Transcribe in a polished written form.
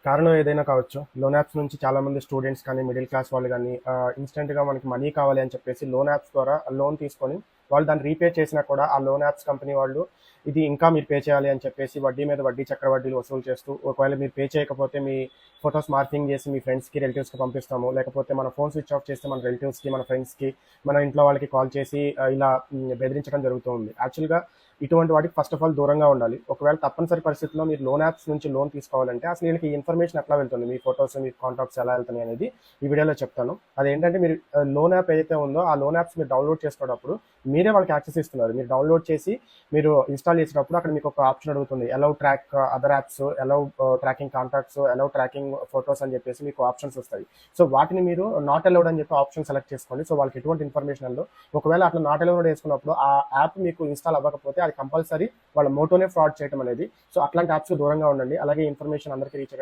కారణం ఏదైనా కావచ్చు. లోన్ యాప్స్ నుంచి చాలామంది స్టూడెంట్స్ కానీ, మిడిల్ క్లాస్ వాళ్ళు గానీ ఇన్‌స్టంట్‌గా మనకి మనీ కావాలి అని చెప్పేసి లోన్ యాప్స్ ద్వారా లోన్ తీసుకొని వాళ్ళు దాన్ని రీపే చేసినా కూడా ఆ లోన్ యాప్స్ కంపెనీ వాళ్ళు ఇది ఇంకా మీరు పే చేయాలి అని చెప్పేసి వడ్డీ మీద వడ్డీ చక్రవడ్డీలు వసూలు చేస్తూ, ఒకవేళ మీరు పే చేయకపోతే మీ ఫోటోస్ మార్ఫింగ్ చేసి మీ ఫ్రెండ్స్‌కి, రిలేటివ్స్‌కి పంపిస్తాము. లేకపోతే మన ఫోన్ స్విచ్ ఆఫ్ చేస్తే మన రిలేటివ్స్‌కి, మన ఫ్రెండ్స్‌కి, మన ఇంట్లో వాళ్ళకి కాల్ చేసి ఇలా బెదిరించడం జరుగుతూ ఉంది. యాక్చువల్‌గా ఇటువంటి వాటికి ఫస్ట్ ఆఫ్ ఆల్ దూరంగా ఉండాలి. ఒకవేళ తప్పనిసరి పరిస్థితిలో మీరు లోన్ యాప్స్ నుంచి లోన్ తీసుకోవాలంటే అసలు వీళ్ళకి ఈ ఇన్ఫర్మేషన్ ఎట్లా వెళ్తుంది, మీ ఫోటోస్, మీ కాంటాక్ట్స్ ఎలా వెళ్తున్నాయి అనేది ఈ వీడియోలో చెప్తాను. అదేంటంటే మీరు లోన్ యాప్ ఏదైతే ఉందో ఆ లోన్ యాప్స్ మీరు డౌన్లోడ్ చేసుకున్నప్పుడు మీరే వాళ్ళకి యాక్సెస్ ఇస్తున్నారు. మీరు డౌన్లోడ్ చేసి మీరు ఇన్స్టాల్ చేసినప్పుడు అక్కడ మీకు ఒక ఆప్షన్ అడుగుతుంది, allow track other apps, allow tracking contacts, allow tracking photos అని చెప్పేసి మీకు ఆప్షన్స్ వస్తాయి. సో వాటిని మీరు నాట్ అలౌడ్ అని చెప్పి ఆప్షన్ సెలెక్ట్ చేసుకోండి. సో వాళ్ళకి ఎటువంటి ఇన్ఫర్మేషన్ ఉందో, ఒకవేళ అట్లా నాట్ అలౌడ్ వేసుకున్నప్పుడు ఆ యాప్ మీకు ఇన్స్టాల్ అవ్వకపోతే అది కంపల్సరీ వాళ్ళ మోటోనే ఫ్రాడ్ చేయడం అనేది. సో అట్లాంటి యాప్స్ దూరంగా ఉండండి. అలాగే ఇన్ఫర్మేషన్ అందరికీ రీచ్